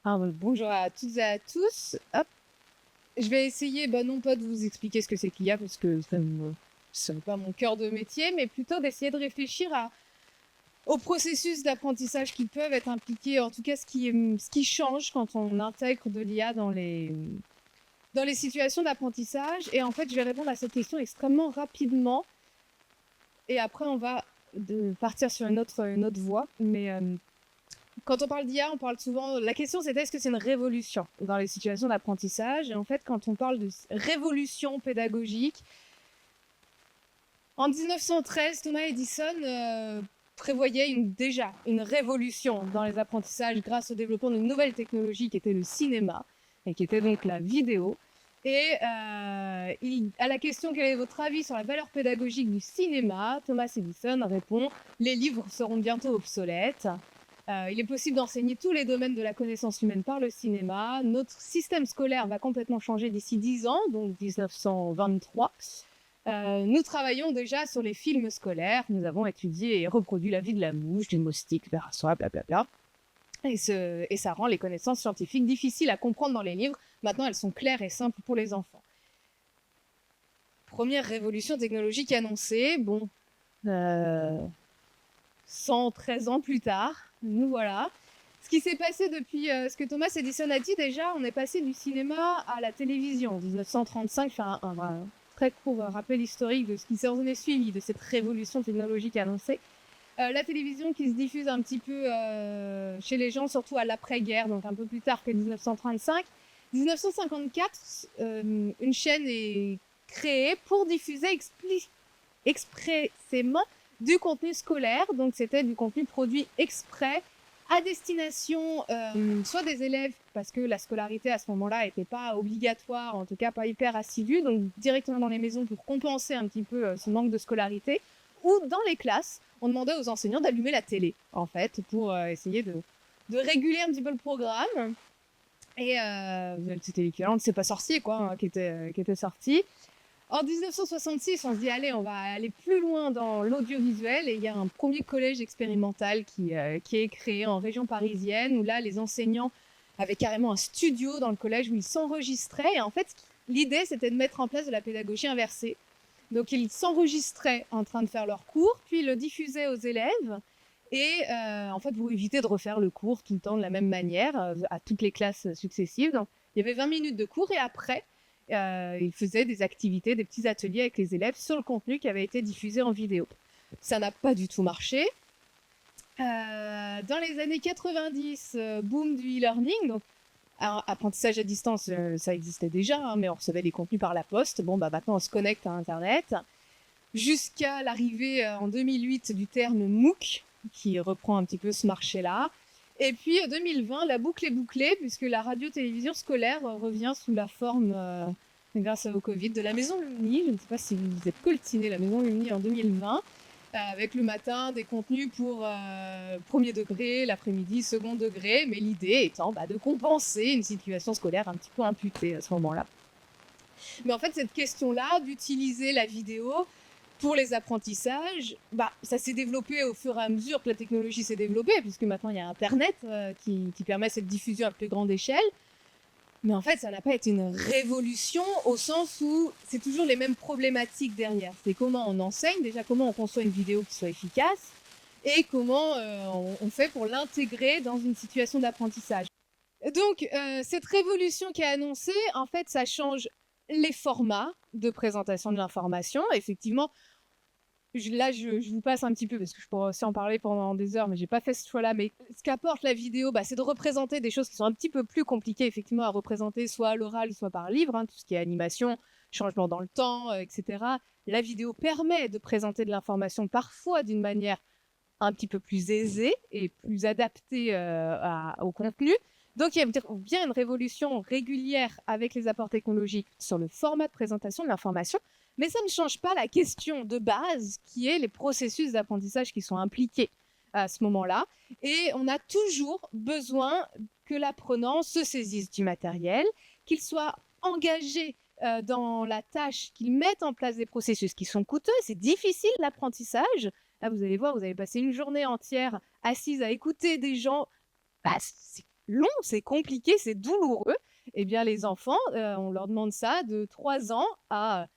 Bonjour à toutes et à tous. Hop, je vais essayer, non pas de vous expliquer ce que c'est l'IA parce que ce n'est pas mon cœur de métier, mais plutôt d'essayer de réfléchir aux processus d'apprentissage qui peuvent être impliqués, en tout cas ce qui change quand on intègre de l'IA dans les situations d'apprentissage. Et en fait, je vais répondre à cette question extrêmement rapidement et après on va partir sur une autre voie. Mais quand on parle d'IA, on parle souvent. La question, c'était est-ce que c'est une révolution dans les situations d'apprentissage? Et en fait, quand on parle de révolution pédagogique, en 1913, Thomas Edison prévoyait déjà une révolution dans les apprentissages grâce au développement d'une nouvelle technologie qui était le cinéma et qui était donc la vidéo. Et à la question quel est votre avis sur la valeur pédagogique du cinéma, Thomas Edison répond les livres seront bientôt obsolètes. Il est possible d'enseigner tous les domaines de la connaissance humaine par le cinéma. Notre système scolaire va complètement changer d'ici 10 ans, donc 1923. Nous travaillons déjà sur les films scolaires. Nous avons étudié et reproduit la vie de la mouche, du moustique, versoie, blablabla. Et ça rend les connaissances scientifiques difficiles à comprendre dans les livres. Maintenant, elles sont claires et simples pour les enfants. Première révolution technologique annoncée. 113 ans plus tard, nous voilà. Ce qui s'est passé depuis ce que Thomas Edison a dit déjà, on est passé du cinéma à la télévision. En 1935, faire un très court rappel historique de ce qui s'en est suivi, de cette révolution technologique annoncée. La télévision qui se diffuse un petit peu chez les gens, surtout à l'après-guerre, donc un peu plus tard que 1935. 1954, une chaîne est créée pour diffuser expressément du contenu scolaire, donc c'était du contenu produit exprès à destination soit des élèves, parce que la scolarité à ce moment-là n'était pas obligatoire, en tout cas pas hyper assidue, donc directement dans les maisons pour compenser un petit peu ce manque de scolarité, ou dans les classes, on demandait aux enseignants d'allumer la télé, en fait, pour essayer de réguler un petit peu le programme. Et c'était l'équivalent de C'est pas sorcier, quoi, qui était sorti. En 1966, on se dit, allez, on va aller plus loin dans l'audiovisuel et il y a un premier collège expérimental qui est créé en région parisienne où là, les enseignants avaient carrément un studio dans le collège où ils s'enregistraient. Et en fait, l'idée, c'était de mettre en place de la pédagogie inversée. Donc, ils s'enregistraient en train de faire leur cours, puis le diffusaient aux élèves. Et en fait, pour éviter de refaire le cours tout le temps de la même manière à toutes les classes successives. Donc, il y avait 20 minutes de cours et après, il faisait des activités, des petits ateliers avec les élèves sur le contenu qui avait été diffusé en vidéo. Ça n'a pas du tout marché. Dans les années 90, boom du e-learning. Donc, alors, apprentissage à distance, ça existait déjà, hein, mais on recevait des contenus par la poste. Maintenant, on se connecte à Internet. Jusqu'à l'arrivée en 2008 du terme MOOC, qui reprend un petit peu ce marché-là. Et puis 2020, la boucle est bouclée puisque la radio-télévision scolaire revient sous la forme, grâce au Covid, de la Maison Lumni. Je ne sais pas si vous êtes coltiné la Maison Lumni en 2020, avec le matin des contenus pour premier degré, l'après-midi second degré, mais l'idée étant de compenser une situation scolaire un petit peu imputée à ce moment-là. Mais en fait, cette question-là d'utiliser la vidéo pour les apprentissages, ça s'est développé au fur et à mesure que la technologie s'est développée, puisque maintenant il y a Internet qui permet cette diffusion à plus grande échelle. Mais en fait, ça n'a pas été une révolution au sens où c'est toujours les mêmes problématiques derrière. C'est comment on enseigne, déjà comment on conçoit une vidéo qui soit efficace, et comment on fait pour l'intégrer dans une situation d'apprentissage. Donc, cette révolution qui est annoncée, en fait, ça change les formats de présentation de l'information. Effectivement, je vous passe un petit peu parce que je pourrais aussi en parler pendant des heures, mais j'ai pas fait ce choix-là. Mais ce qu'apporte la vidéo, c'est de représenter des choses qui sont un petit peu plus compliquées, effectivement, à représenter soit à l'oral, soit par livre, hein, tout ce qui est animation, changement dans le temps, etc. La vidéo permet de présenter de l'information parfois d'une manière un petit peu plus aisée et plus adaptée au contenu. Donc, il y a bien une révolution régulière avec les apports technologiques sur le format de présentation de l'information, mais ça ne change pas la question de base qui est les processus d'apprentissage qui sont impliqués à ce moment-là. Et on a toujours besoin que l'apprenant se saisisse du matériel, qu'il soit engagé dans la tâche, qu'il mette en place des processus qui sont coûteux. C'est difficile l'apprentissage. Là, vous allez voir, vous avez passé une journée entière assise à écouter des gens. long, c'est compliqué, c'est douloureux, eh bien les enfants, on leur demande ça de 3 ans à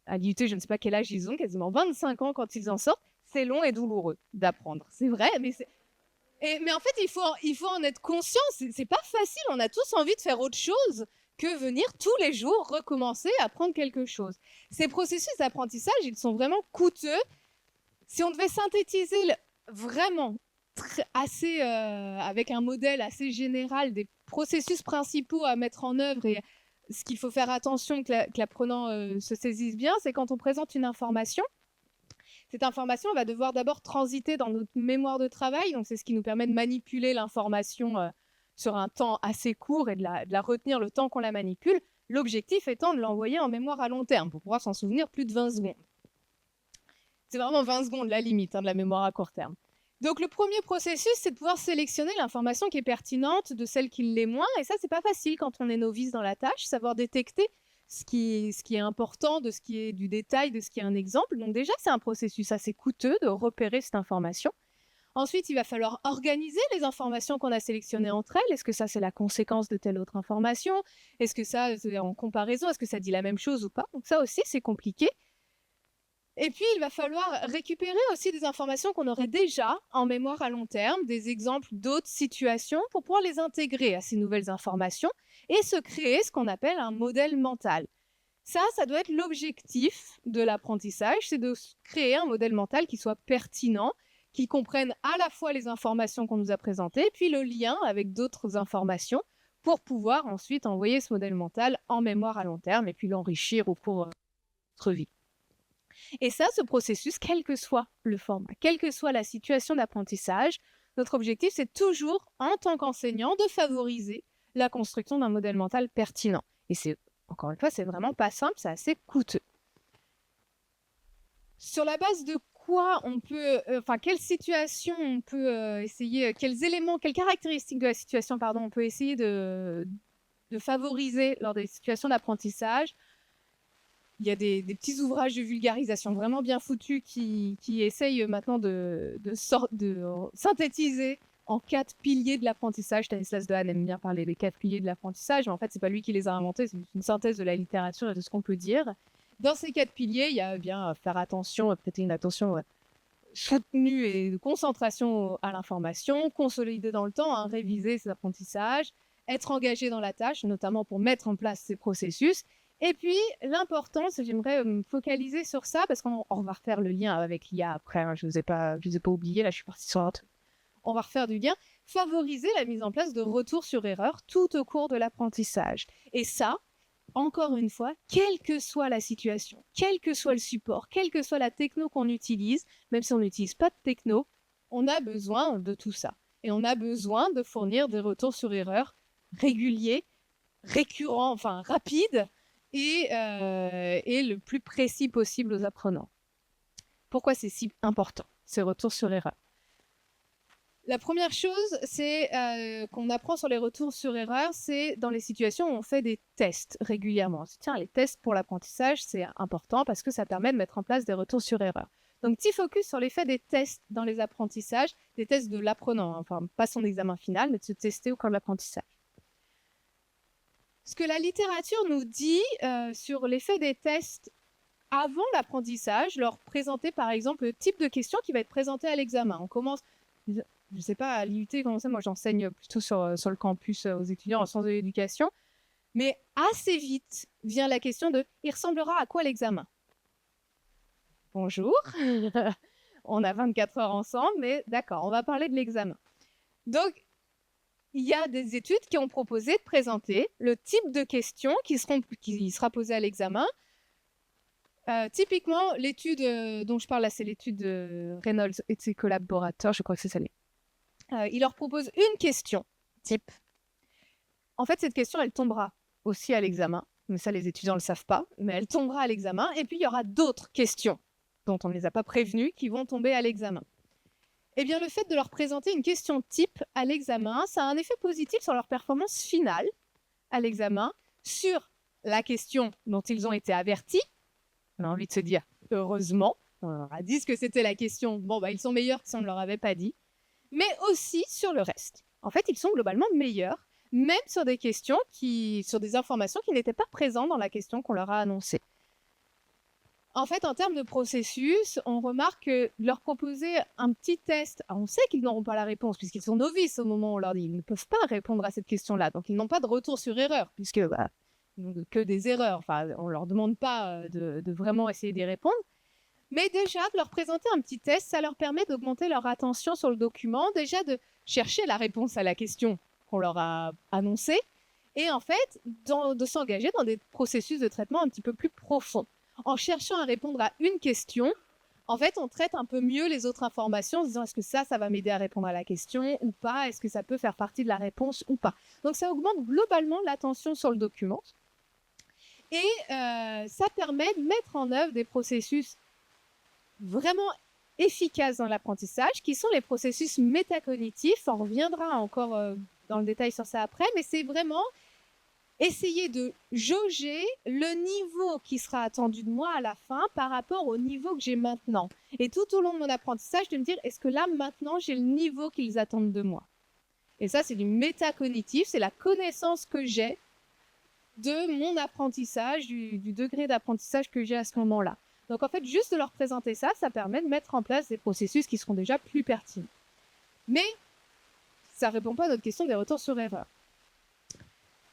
l'IUT, je ne sais pas quel âge ils ont, quasiment 25 ans quand ils en sortent. C'est long et douloureux d'apprendre. C'est vrai, mais en fait, il faut en être conscient. C'est pas facile. On a tous envie de faire autre chose que venir tous les jours recommencer à apprendre quelque chose. Ces processus d'apprentissage, ils sont vraiment coûteux. Si on devait synthétiser vraiment avec un modèle assez général des processus principaux à mettre en œuvre et ce qu'il faut faire attention que l'apprenant se saisisse bien, c'est quand on présente une information, cette information va devoir d'abord transiter dans notre mémoire de travail, donc c'est ce qui nous permet de manipuler l'information sur un temps assez court et de la retenir le temps qu'on la manipule, l'objectif étant de l'envoyer en mémoire à long terme pour pouvoir s'en souvenir plus de 20 secondes. C'est vraiment 20 secondes la limite de la mémoire à court terme. Donc le premier processus, c'est de pouvoir sélectionner l'information qui est pertinente de celle qui l'est moins, et ça, c'est pas facile quand on est novice dans la tâche, savoir détecter ce qui est important, de ce qui est du détail, de ce qui est un exemple. Donc déjà, c'est un processus assez coûteux de repérer cette information. Ensuite, il va falloir organiser les informations qu'on a sélectionnées entre elles. Est-ce que ça, c'est la conséquence de telle autre information? Est-ce que ça, c'est en comparaison? Est-ce que ça dit la même chose ou pas? Donc ça aussi, c'est compliqué. Et puis, il va falloir récupérer aussi des informations qu'on aurait déjà en mémoire à long terme, des exemples d'autres situations pour pouvoir les intégrer à ces nouvelles informations et se créer ce qu'on appelle un modèle mental. Ça doit être l'objectif de l'apprentissage, c'est de créer un modèle mental qui soit pertinent, qui comprenne à la fois les informations qu'on nous a présentées, puis le lien avec d'autres informations pour pouvoir ensuite envoyer ce modèle mental en mémoire à long terme et puis l'enrichir au cours de notre vie. Et ça, ce processus, quel que soit le format, quelle que soit la situation d'apprentissage, notre objectif, c'est toujours, en tant qu'enseignant, de favoriser la construction d'un modèle mental pertinent. Et c'est, encore une fois, c'est vraiment pas simple, c'est assez coûteux. Sur la base de quoi on peut, quelle situation on peut essayer, quels éléments, quelles caractéristiques de la situation, on peut essayer de favoriser lors des situations d'apprentissage. Il y a des petits ouvrages de vulgarisation vraiment bien foutus qui essayent maintenant de synthétiser en 4 piliers de l'apprentissage. Stanislas Dehaene aime bien parler des 4 piliers de l'apprentissage, mais en fait, c'est pas lui qui les a inventés, c'est une synthèse de la littérature et de ce qu'on peut dire. Dans ces 4 piliers, il y a bien faire attention, prêter une attention soutenue et de concentration à l'information, consolider dans le temps, réviser ses apprentissages, être engagé dans la tâche, notamment pour mettre en place ces processus. Et puis, l'importance, j'aimerais me focaliser sur ça, parce qu'on va refaire le lien avec l'IA après, je ne vous ai pas oublié, là je suis partie sur un truc. On va refaire du lien, favoriser la mise en place de retours sur erreur tout au cours de l'apprentissage. Et ça, encore une fois, quelle que soit la situation, quel que soit le support, quelle que soit la techno qu'on utilise, même si on n'utilise pas de techno, on a besoin de tout ça. Et on a besoin de fournir des retours sur erreur réguliers, récurrents, rapides, et le plus précis possible aux apprenants. Pourquoi c'est si important, ces retours sur erreur? La première chose, c'est qu'on apprend sur les retours sur erreur, c'est dans les situations où on fait des tests régulièrement. Tiens, les tests pour l'apprentissage, c'est important parce que ça permet de mettre en place des retours sur erreur. Donc, petit focus sur l'effet des tests dans les apprentissages, des tests de l'apprenant, pas son examen final, mais de se tester au cours de l'apprentissage. Ce que la littérature nous dit sur l'effet des tests avant l'apprentissage, leur présenter par exemple le type de question qui va être présenté à l'examen. On commence, je ne sais pas à l'IUT comment ça, moi j'enseigne plutôt sur le campus aux étudiants en sciences de l'éducation, mais assez vite vient la question de « il ressemblera à quoi l'examen ?» Bonjour, on a 24 heures ensemble, mais d'accord, on va parler de l'examen. Donc, il y a des études qui ont proposé de présenter le type de questions qui sera posée à l'examen. Typiquement, l'étude dont je parle là, c'est l'étude de Reynolds et de ses collaborateurs, je crois que c'est celle-là. Il leur propose une question type. En fait, cette question, elle tombera aussi à l'examen, mais ça, les étudiants ne le savent pas, mais elle tombera à l'examen. Et puis, il y aura d'autres questions dont on ne les a pas prévenus qui vont tomber à l'examen. Eh bien, le fait de leur présenter une question type à l'examen, ça a un effet positif sur leur performance finale à l'examen, sur la question dont ils ont été avertis. On a envie de se dire, heureusement, on leur a dit ce que c'était la question. Ils sont meilleurs que si on ne leur avait pas dit. Mais aussi sur le reste. En fait, ils sont globalement meilleurs même sur des questions sur des informations qui n'étaient pas présentes dans la question qu'on leur a annoncée. En fait, en termes de processus, on remarque que leur proposer un petit test, on sait qu'ils n'auront pas la réponse puisqu'ils sont novices au moment où on leur dit. Ils ne peuvent pas répondre à cette question-là. Donc, ils n'ont pas de retour sur erreur puisque ils n'ont que des erreurs. Enfin, on ne leur demande pas de vraiment essayer d'y répondre. Mais déjà, de leur présenter un petit test, ça leur permet d'augmenter leur attention sur le document, déjà de chercher la réponse à la question qu'on leur a annoncée et en fait, de s'engager dans des processus de traitement un petit peu plus profonds. En cherchant à répondre à une question, en fait, on traite un peu mieux les autres informations en se disant est-ce que ça va m'aider à répondre à la question ou pas, est-ce que ça peut faire partie de la réponse ou pas. Donc ça augmente globalement l'attention sur le document et ça permet de mettre en œuvre des processus vraiment efficaces dans l'apprentissage qui sont les processus métacognitifs. On reviendra encore dans le détail sur ça après, mais c'est vraiment essayer de jauger le niveau qui sera attendu de moi à la fin par rapport au niveau que j'ai maintenant. Et tout au long de mon apprentissage, de me dire, est-ce que là, maintenant, j'ai le niveau qu'ils attendent de moi? Et ça, c'est du métacognitif, c'est la connaissance que j'ai de mon apprentissage, du degré d'apprentissage que j'ai à ce moment-là. Donc, en fait, juste de leur présenter ça, ça permet de mettre en place des processus qui seront déjà plus pertinents. Mais ça ne répond pas à notre question des retours sur erreur.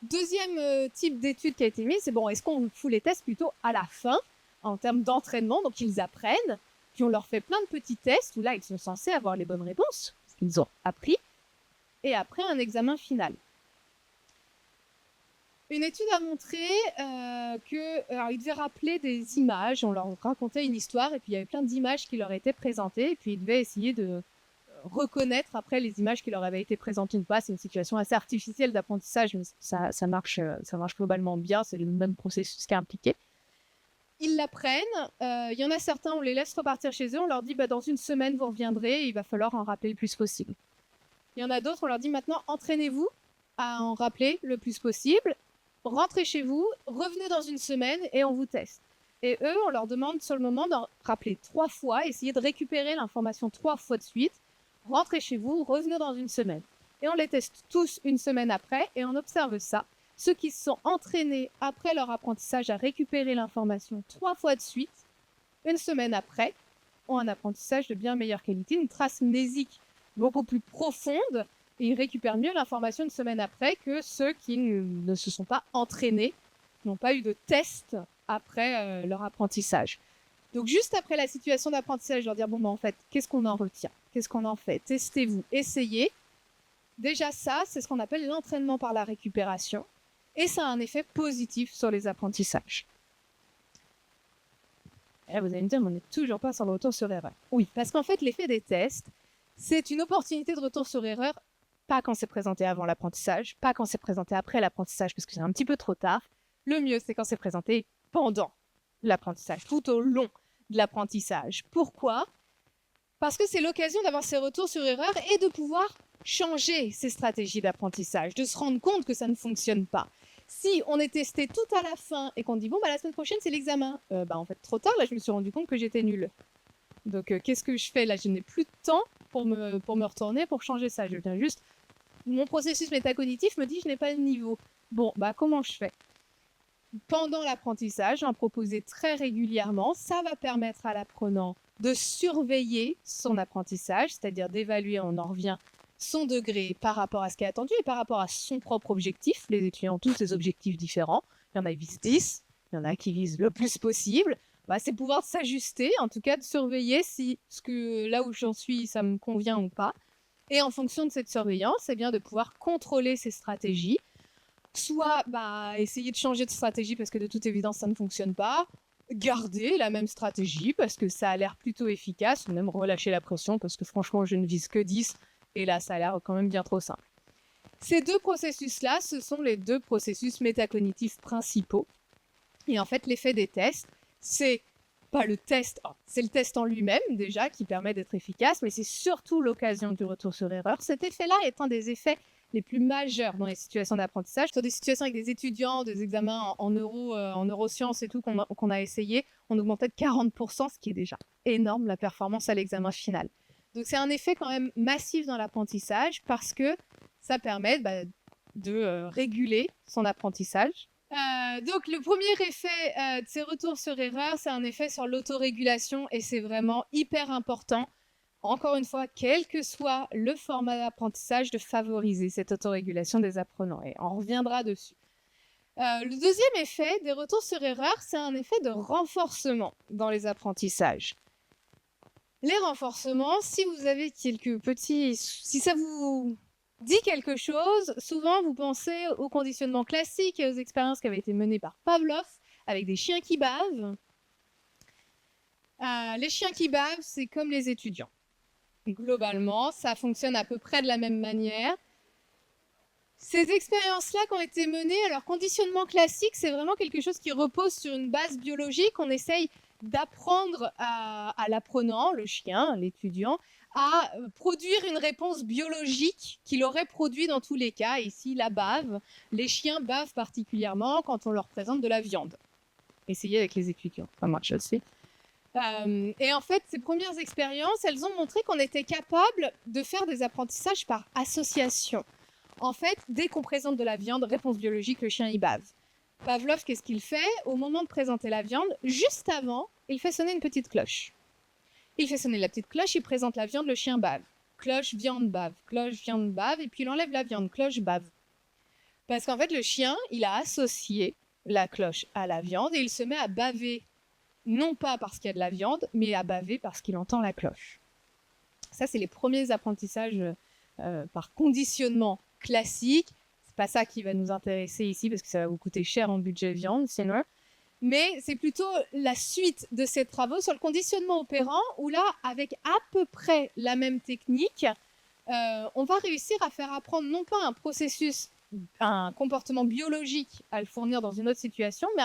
Deuxième type d'étude qui a été mise, c'est est-ce qu'on fout les tests plutôt à la fin, en termes d'entraînement, donc ils apprennent, puis on leur fait plein de petits tests, où là, ils sont censés avoir les bonnes réponses, parce qu'ils ont appris, et après un examen final. Une étude a montré qu'ils devaient rappeler des images, on leur racontait une histoire, et puis il y avait plein d'images qui leur étaient présentées, et puis ils devaient essayer de reconnaître après les images qui leur avaient été présentées ou pas. C'est une situation assez artificielle d'apprentissage, mais ça marche globalement bien, c'est le même processus qui est impliqué. Ils l'apprennent, il y en a certains, on les laisse repartir chez eux, on leur dit dans une semaine vous reviendrez, et il va falloir en rappeler le plus possible. Il y en a d'autres, on leur dit maintenant entraînez-vous à en rappeler le plus possible, rentrez chez vous, revenez dans une semaine et on vous teste. Et eux, on leur demande sur le moment d'en rappeler 3 fois, essayer de récupérer l'information 3 fois de suite, rentrez chez vous, revenez dans une semaine. Et on les teste tous une semaine après et on observe ça. Ceux qui se sont entraînés après leur apprentissage à récupérer l'information 3 fois de suite, une semaine après, ont un apprentissage de bien meilleure qualité, une trace mnésique beaucoup plus profonde et ils récupèrent mieux l'information une semaine après que ceux qui ne se sont pas entraînés, qui n'ont pas eu de test après leur apprentissage. Donc, juste après la situation d'apprentissage, leur dire, en fait, qu'est-ce qu'on en retient? Qu'est-ce qu'on en fait? Testez-vous, essayez. Déjà, ça, c'est ce qu'on appelle l'entraînement par la récupération. Et ça a un effet positif sur les apprentissages. Et là, vous allez me dire, mais on n'est toujours pas sur le retour sur erreur. Oui, parce qu'en fait, l'effet des tests, c'est une opportunité de retour sur erreur, pas quand c'est présenté avant l'apprentissage, pas quand c'est présenté après l'apprentissage, parce que c'est un petit peu trop tard. Le mieux, c'est quand c'est présenté pendant l'apprentissage, tout au long de l'apprentissage. Pourquoi? Parce que c'est l'occasion d'avoir ces retours sur erreur et de pouvoir changer ses stratégies d'apprentissage, de se rendre compte que ça ne fonctionne pas. Si on est testé tout à la fin et qu'on dit la semaine prochaine c'est l'examen, en fait trop tard, là je me suis rendu compte que j'étais nulle. Donc qu'est-ce que je fais là? Je n'ai plus de temps pour me retourner, pour changer ça. Je viens juste, mon processus métacognitif me dit je n'ai pas le niveau. Comment je fais? Pendant l'apprentissage, en proposer très régulièrement, ça va permettre à l'apprenant de surveiller son apprentissage, c'est-à-dire d'évaluer, on en revient, son degré par rapport à ce qui est attendu et par rapport à son propre objectif. Les étudiants ont tous des objectifs différents. Il y en a qui visent 10, il y en a qui visent le plus possible. C'est pouvoir s'ajuster, en tout cas de surveiller si là où j'en suis, ça me convient ou pas. Et en fonction de cette surveillance, c'est bien de pouvoir contrôler ses stratégies. Soit essayer de changer de stratégie parce que de toute évidence ça ne fonctionne pas, garder la même stratégie parce que ça a l'air plutôt efficace, ou même relâcher la pression parce que franchement je ne vise que 10 et là ça a l'air quand même bien trop simple. Ces deux processus-là, ce sont les deux processus métacognitifs principaux. Et en fait l'effet des tests, c'est pas le test, c'est le test en lui-même déjà qui permet d'être efficace, mais c'est surtout l'occasion du retour sur erreur. Cet effet-là est un des effets les plus majeurs dans les situations d'apprentissage. Sur des situations avec des étudiants, des examens en neurosciences et tout qu'on a essayé, on augmentait de 40%, ce qui est déjà énorme, la performance à l'examen final. Donc c'est un effet quand même massif dans l'apprentissage parce que ça permet de réguler son apprentissage. Donc le premier effet de ces retours sur erreur, c'est un effet sur l'autorégulation et c'est vraiment hyper important, encore une fois, quel que soit le format d'apprentissage, de favoriser cette autorégulation des apprenants et on reviendra dessus. Le deuxième effet des retours sur erreur, c'est un effet de renforcement dans les apprentissages. Les renforcements, si vous avez si ça vous dit quelque chose, souvent vous pensez au conditionnement classique et aux expériences qui avaient été menées par Pavlov avec des chiens qui bavent. Les chiens qui bavent, c'est comme les étudiants. Globalement, ça fonctionne à peu près de la même manière. Ces expériences-là qui ont été menées, alors conditionnement classique, c'est vraiment quelque chose qui repose sur une base biologique. On essaye d'apprendre à l'apprenant, le chien, l'étudiant, à produire une réponse biologique qu'il aurait produit dans tous les cas. Ici, la bave. Les chiens bavent particulièrement quand on leur présente de la viande. Essayez avec les étudiants, ça marche aussi. Et en fait, ces premières expériences, elles ont montré qu'on était capable de faire des apprentissages par association. En fait, dès qu'on présente de la viande, réponse biologique, le chien y bave. Pavlov, qu'est-ce qu'il fait? Au moment de présenter la viande, juste avant, il fait sonner une petite cloche. Il fait sonner la petite cloche, il présente la viande, le chien bave. Cloche, viande, bave. Cloche, viande, bave. Et puis il enlève la viande, cloche, bave. Parce qu'en fait, le chien, il a associé la cloche à la viande et il se met à baver. Non pas parce qu'il y a de la viande, mais à baver parce qu'il entend la cloche. Ça, c'est les premiers apprentissages par conditionnement classique. C'est pas ça qui va nous intéresser ici parce que ça va vous coûter cher en budget viande, sinon. Mais c'est plutôt la suite de ces travaux sur le conditionnement opérant où là, avec à peu près la même technique, on va réussir à faire apprendre non pas un processus, un comportement biologique à le fournir dans une autre situation, mais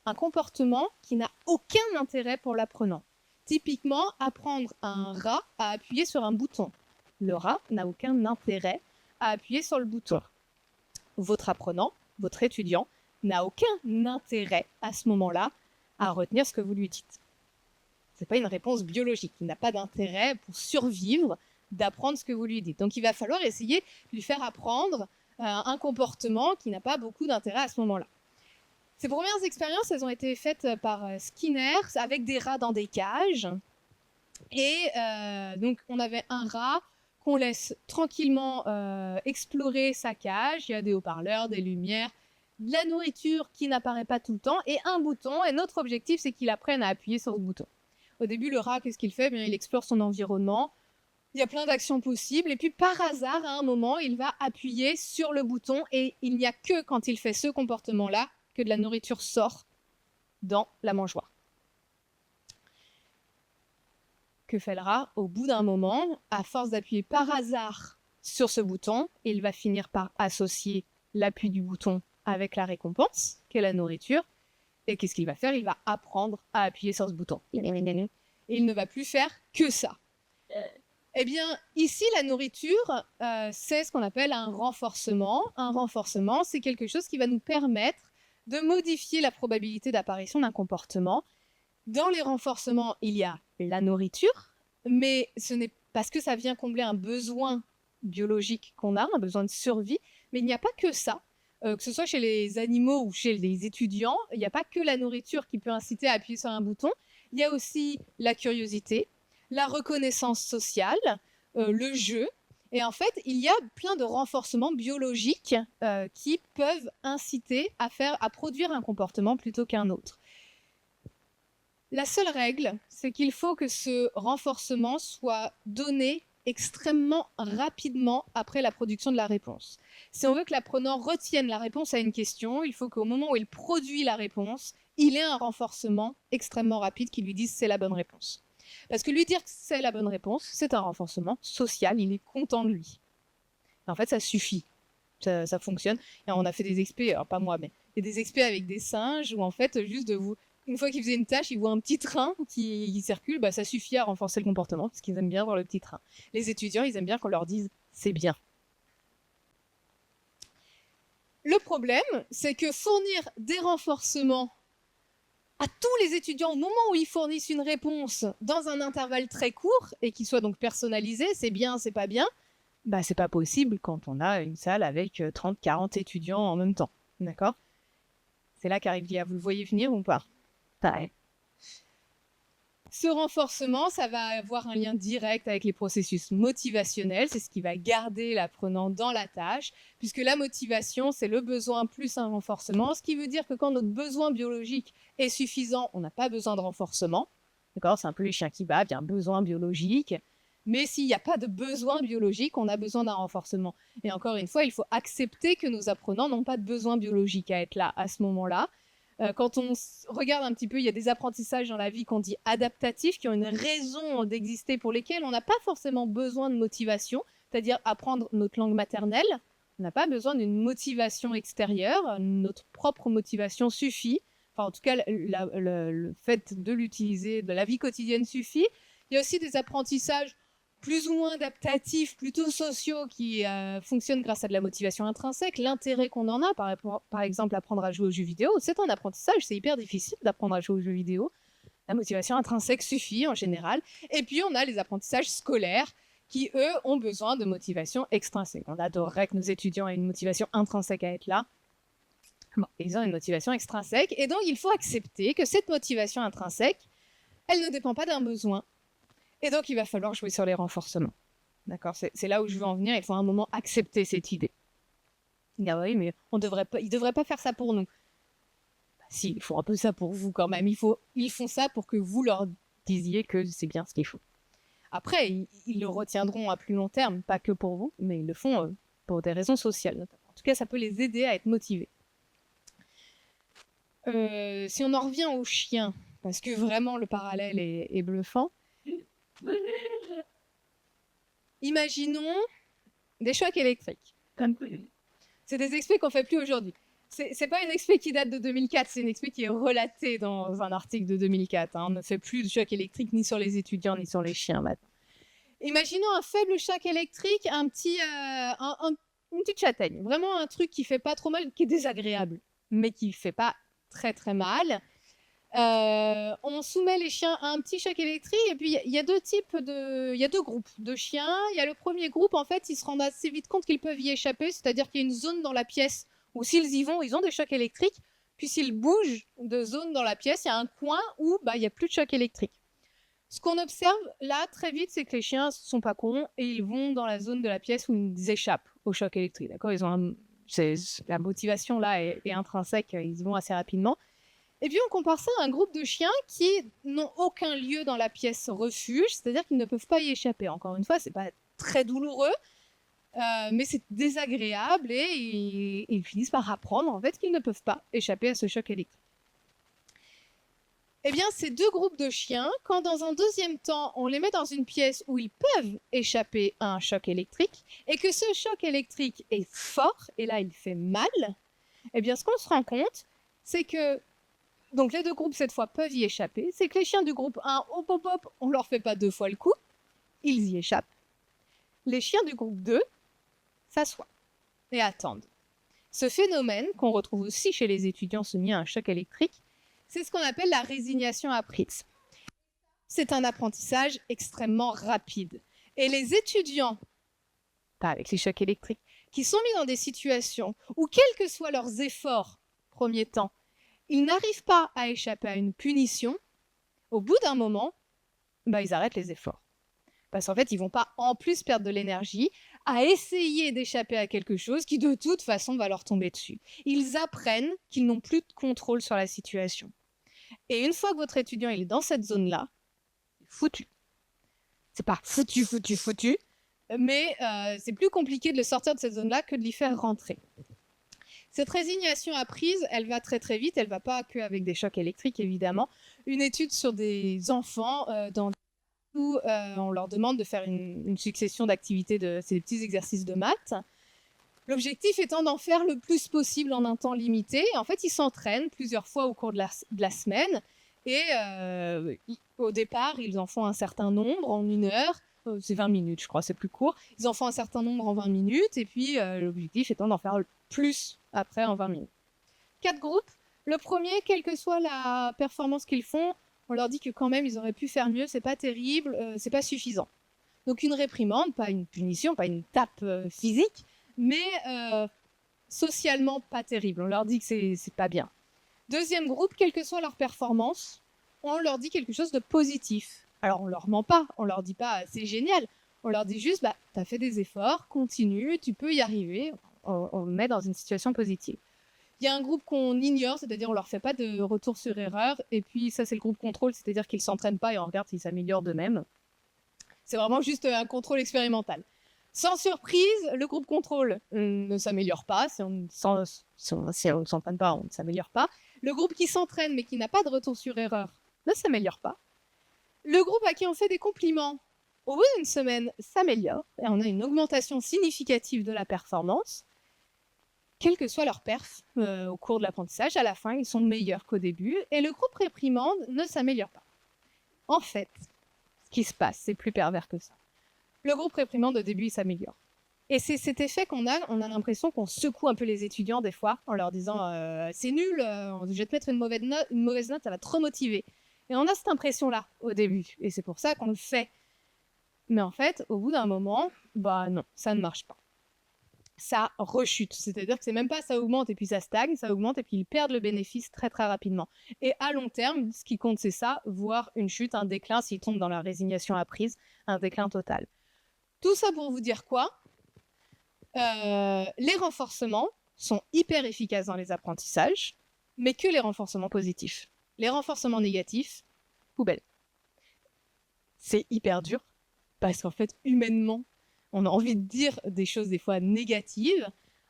un comportement qui n'a aucun intérêt pour l'apprenant. Typiquement, apprendre à un rat à appuyer sur un bouton. Le rat n'a aucun intérêt à appuyer sur le bouton. Votre apprenant, votre étudiant, n'a aucun intérêt à ce moment-là à retenir ce que vous lui dites. Ce n'est pas une réponse biologique. Il n'a pas d'intérêt pour survivre d'apprendre ce que vous lui dites. Donc il va falloir essayer de lui faire apprendre un comportement qui n'a pas beaucoup d'intérêt à ce moment-là. Ces premières expériences, elles ont été faites par Skinner avec des rats dans des cages. Et donc on avait un rat qu'on laisse tranquillement explorer sa cage. Il y a des haut-parleurs, des lumières, de la nourriture qui n'apparaît pas tout le temps et un bouton. Et notre objectif, c'est qu'il apprenne à appuyer sur ce bouton. Au début, le rat, qu'est-ce qu'il fait? Bien, il explore son environnement. Il y a plein d'actions possibles. Et puis, par hasard, à un moment, il va appuyer sur le bouton. Et il n'y a que quand il fait ce comportement-là que de la nourriture sort dans la mangeoire. Que fait le rat? Au bout d'un moment, à force d'appuyer par hasard sur ce bouton, il va finir par associer l'appui du bouton avec la récompense, qui est la nourriture. Et qu'est-ce qu'il va faire? Il va apprendre à appuyer sur ce bouton. Et il ne va plus faire que ça. Eh bien, ici, la nourriture, c'est ce qu'on appelle un renforcement. Un renforcement, c'est quelque chose qui va nous permettre de modifier la probabilité d'apparition d'un comportement. Dans les renforcements, il y a la nourriture, mais ce n'est parce que ça vient combler un besoin biologique qu'on a, un besoin de survie, mais il n'y a pas que ça. Que ce soit chez les animaux ou chez les étudiants, il n'y a pas que la nourriture qui peut inciter à appuyer sur un bouton. Il y a aussi la curiosité, la reconnaissance sociale, le jeu. Et en fait, il y a plein de renforcements biologiques qui peuvent inciter à produire un comportement plutôt qu'un autre. La seule règle, c'est qu'il faut que ce renforcement soit donné extrêmement rapidement après la production de la réponse. Si on veut que l'apprenant retienne la réponse à une question, il faut qu'au moment où il produit la réponse, il ait un renforcement extrêmement rapide qui lui dise c'est la bonne réponse. Parce que lui dire que c'est la bonne réponse, c'est un renforcement social, il est content de lui. En fait, ça suffit, ça fonctionne. Et on a fait des expés, alors pas moi, mais des expés avec des singes où en fait, juste de vous... Une fois qu'ils faisaient une tâche, ils voient un petit train qui circule, ça suffit à renforcer le comportement, parce qu'ils aiment bien voir le petit train. Les étudiants, ils aiment bien qu'on leur dise « c'est bien ». Le problème, c'est que fournir des renforcements à tous les étudiants au moment où ils fournissent une réponse dans un intervalle très court, et qui soit donc personnalisé, c'est bien, c'est pas bien, Bah, c'est pas possible quand on a une salle avec 30, 40 étudiants en même temps. D'accord? C'est là qu'arrive l'IA. Vous le voyez venir ou pas? Ouais. Ce renforcement, ça va avoir un lien direct avec les processus motivationnels. C'est ce qui va garder l'apprenant dans la tâche, puisque la motivation, c'est le besoin plus un renforcement, ce qui veut dire que quand notre besoin biologique est suffisant, on n'a pas besoin de renforcement. D'accord? C'est un peu les chiens qui bavent, il y a un besoin biologique. Mais s'il n'y a pas de besoin biologique, on a besoin d'un renforcement. Et encore une fois, il faut accepter que nos apprenants n'ont pas de besoin biologique à être là à ce moment-là. Quand on regarde un petit peu, il y a des apprentissages dans la vie qu'on dit adaptatifs, qui ont une raison d'exister, pour lesquels on n'a pas forcément besoin de motivation, c'est-à-dire apprendre notre langue maternelle. On n'a pas besoin d'une motivation extérieure, notre propre motivation suffit. Enfin, en tout cas, le fait de l'utiliser de la vie quotidienne suffit. Il y a aussi des apprentissages plus ou moins adaptatifs, plutôt sociaux, qui fonctionnent grâce à de la motivation intrinsèque. L'intérêt qu'on en a, par exemple, apprendre à jouer aux jeux vidéo, c'est un apprentissage, c'est hyper difficile d'apprendre à jouer aux jeux vidéo. La motivation intrinsèque suffit en général. Et puis, on a les apprentissages scolaires qui, eux, ont besoin de motivation extrinsèque. On adorerait que nos étudiants aient une motivation intrinsèque à être là. Bon, ils ont une motivation extrinsèque. Et donc, il faut accepter que cette motivation intrinsèque, elle ne dépend pas d'un besoin. Et donc, il va falloir jouer sur les renforcements. D'accord? C'est là où je veux en venir. Il faut à un moment accepter cette idée. Ah oui, mais ils ne devraient pas faire ça pour nous. Bah, si, ils font un peu ça pour vous quand même. Ils font ça pour que vous leur disiez que c'est bien ce qu'il faut. Après, ils le retiendront à plus long terme, pas que pour vous, mais ils le font pour des raisons sociales notamment. En tout cas, ça peut les aider à être motivés. Si on en revient aux chiens, parce que vraiment le parallèle est bluffant, imaginons des chocs électriques. C'est des experts qu'on fait plus aujourd'hui. C'est pas une expé qui date de 2004, c'est une expé qui est relatée dans un article de 2004. On ne fait plus de chocs électriques ni sur les étudiants ni sur les chiens maintenant. Imaginons un faible choc électrique, une petite châtaigne. Vraiment un truc qui fait pas trop mal, qui est désagréable, mais qui fait pas très très mal. On soumet les chiens à un petit choc électrique, et puis il y a deux groupes de chiens. Il y a le premier groupe, en fait, ils se rendent assez vite compte qu'ils peuvent y échapper, c'est-à-dire qu'il y a une zone dans la pièce où s'ils y vont, ils ont des chocs électriques, puis s'ils bougent de zone dans la pièce, il y a un coin où il n'y a plus de choc électrique. Ce qu'on observe là très vite, c'est que les chiens sont pas cons et ils vont dans la zone de la pièce où ils échappent au choc électrique. D'accord, la motivation là est intrinsèque, ils y vont assez rapidement. Et puis on compare ça à un groupe de chiens qui n'ont aucun lieu dans la pièce refuge, c'est-à-dire qu'ils ne peuvent pas y échapper. Encore une fois, c'est pas très douloureux, mais c'est désagréable et ils finissent par apprendre en fait qu'ils ne peuvent pas échapper à ce choc électrique. Eh bien, ces deux groupes de chiens, quand dans un deuxième temps, on les met dans une pièce où ils peuvent échapper à un choc électrique, et que ce choc électrique est fort, et là il fait mal, eh bien ce qu'on se rend compte, c'est que donc les deux groupes cette fois peuvent y échapper, c'est que les chiens du groupe 1, hop hop hop, on leur fait pas deux fois le coup, ils y échappent. Les chiens du groupe 2 s'assoient et attendent. Ce phénomène, qu'on retrouve aussi chez les étudiants soumis à un choc électrique, c'est ce qu'on appelle la résignation apprise. C'est un apprentissage extrêmement rapide. Et les étudiants, pas avec les chocs électriques, qui sont mis dans des situations où, quels que soient leurs efforts, premier temps, ils n'arrivent pas à échapper à une punition, au bout d'un moment, ils arrêtent les efforts. Parce qu'en fait, ils ne vont pas en plus perdre de l'énergie à essayer d'échapper à quelque chose qui, de toute façon, va leur tomber dessus. Ils apprennent qu'ils n'ont plus de contrôle sur la situation. Et une fois que votre étudiant il est dans cette zone-là, c'est foutu. C'est pas foutu, mais c'est plus compliqué de le sortir de cette zone-là que de l'y faire rentrer. Cette résignation apprise, elle va très très vite, elle ne va pas qu'avec des chocs électriques évidemment. Une étude sur des enfants où on leur demande de faire une succession d'activités, c'est des petits exercices de maths. L'objectif étant d'en faire le plus possible en un temps limité. En fait, ils s'entraînent plusieurs fois au cours de la semaine. Et au départ, ils en font un certain nombre en 1 heure. C'est 20 minutes, je crois, c'est plus court. Ils en font un certain nombre en 20 minutes. Et puis, l'objectif étant d'en faire le plus après en 20 minutes. 4 groupes. Le premier, quelle que soit la performance qu'ils font, on leur dit que quand même, ils auraient pu faire mieux. C'est pas terrible, c'est pas suffisant. Donc une réprimande, pas une punition, pas une tape physique, mais socialement pas terrible. On leur dit que c'est pas bien. Deuxième groupe, quelle que soit leur performance, on leur dit quelque chose de positif. Alors on leur ment pas, on leur dit pas c'est génial, on leur dit juste t'as fait des efforts, continue, tu peux y arriver, on le met dans une situation positive. Il y a un groupe qu'on ignore, c'est-à-dire on leur fait pas de retour sur erreur, et puis ça c'est le groupe contrôle, c'est-à-dire qu'ils s'entraînent pas et on regarde s'ils s'améliorent d'eux-mêmes. C'est vraiment juste un contrôle expérimental. Sans surprise, le groupe contrôle ne s'améliore pas, si on ne s'entraîne pas, on ne s'améliore pas. Le groupe qui s'entraîne mais qui n'a pas de retour sur erreur ne s'améliore pas. Le groupe à qui on fait des compliments, au bout d'une semaine, s'améliore et on a une augmentation significative de la performance. Quelle que soit leur perf au cours de l'apprentissage, à la fin, ils sont meilleurs qu'au début. Et le groupe réprimande ne s'améliore pas. En fait, ce qui se passe, c'est plus pervers que ça. Le groupe réprimande, au début, il s'améliore. Et c'est cet effet qu'on a. On a l'impression qu'on secoue un peu les étudiants, des fois, en leur disant « c'est nul, je vais te mettre une mauvaise note, ça va te remotiver ». Et on a cette impression-là, au début. Et c'est pour ça qu'on le fait. Mais en fait, au bout d'un moment, non, ça ne marche pas. Ça rechute. C'est-à-dire que c'est même pas ça augmente et puis ça stagne, ça augmente et puis ils perdent le bénéfice très très rapidement. Et à long terme, ce qui compte c'est ça, voire une chute, un déclin s'ils tombent dans la résignation apprise, un déclin total. Tout ça pour vous dire quoi ? Les renforcements sont hyper efficaces dans les apprentissages, mais que les renforcements positifs. Les renforcements négatifs, poubelle. C'est hyper dur, parce qu'en fait, humainement, on a envie de dire des choses des fois négatives.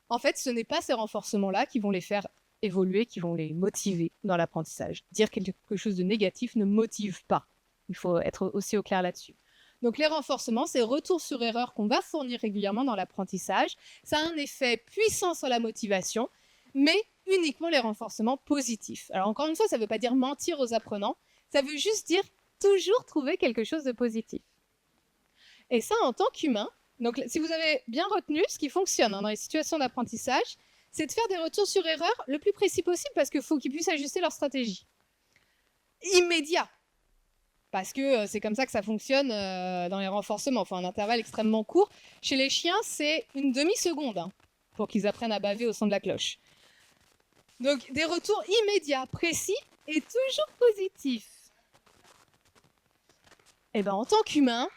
En fait, ce n'est pas ces renforcements-là qui vont les faire évoluer, qui vont les motiver dans l'apprentissage. Dire quelque chose de négatif ne motive pas. Il faut être aussi au clair là-dessus. Donc les renforcements, ces retours sur erreur qu'on va fournir régulièrement dans l'apprentissage, ça a un effet puissant sur la motivation, mais uniquement les renforcements positifs. Alors encore une fois, ça ne veut pas dire mentir aux apprenants, ça veut juste dire toujours trouver quelque chose de positif. Et ça, en tant qu'humain, donc si vous avez bien retenu, ce qui fonctionne dans les situations d'apprentissage, c'est de faire des retours sur erreur le plus précis possible parce qu'il faut qu'ils puissent ajuster leur stratégie. Immédiat. Parce que c'est comme ça que ça fonctionne dans les renforcements. Enfin, un intervalle extrêmement court. Chez les chiens, c'est une demi-seconde pour qu'ils apprennent à baver au son de la cloche. Donc, des retours immédiats, précis et toujours positifs. Et en tant qu'humain,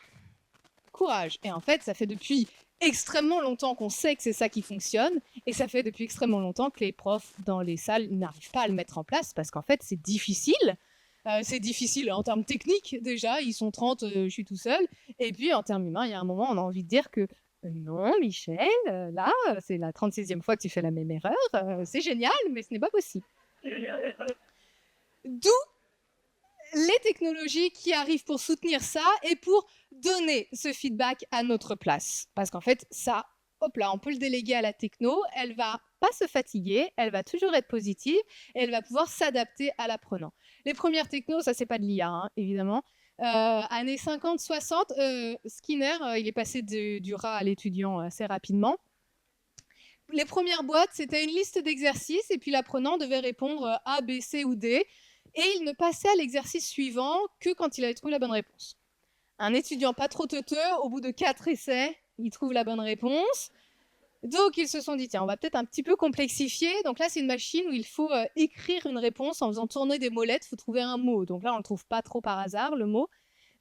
courage. Et en fait, ça fait depuis extrêmement longtemps qu'on sait que c'est ça qui fonctionne. Et ça fait depuis extrêmement longtemps que les profs dans les salles n'arrivent pas à le mettre en place parce qu'en fait, c'est difficile. C'est difficile en termes techniques déjà, ils sont 30, je suis tout seul. Et puis en termes humains, il y a un moment, on a envie de dire que non, Michel, là, c'est la 36e fois que tu fais la même erreur. C'est génial, mais ce n'est pas possible. D'où les technologies qui arrivent pour soutenir ça et pour donner ce feedback à notre place. Parce qu'en fait, ça, hop là, on peut le déléguer à la techno, elle va pas se fatiguer, elle va toujours être positive et elle va pouvoir s'adapter à l'apprenant. Les premières technos, ça c'est pas de l'IA, évidemment. Années 50-60, Skinner, il est passé du rat à l'étudiant assez rapidement. Les premières boîtes, c'était une liste d'exercices et puis l'apprenant devait répondre A, B, C ou D et il ne passait à l'exercice suivant que quand il avait trouvé la bonne réponse. Un étudiant pas trop teuteux, au bout de 4 essais, il trouve la bonne réponse. Donc, ils se sont dit, tiens, on va peut-être un petit peu complexifier. Donc là, c'est une machine où il faut écrire une réponse en faisant tourner des molettes. Il faut trouver un mot. Donc là, on ne le trouve pas trop par hasard, le mot.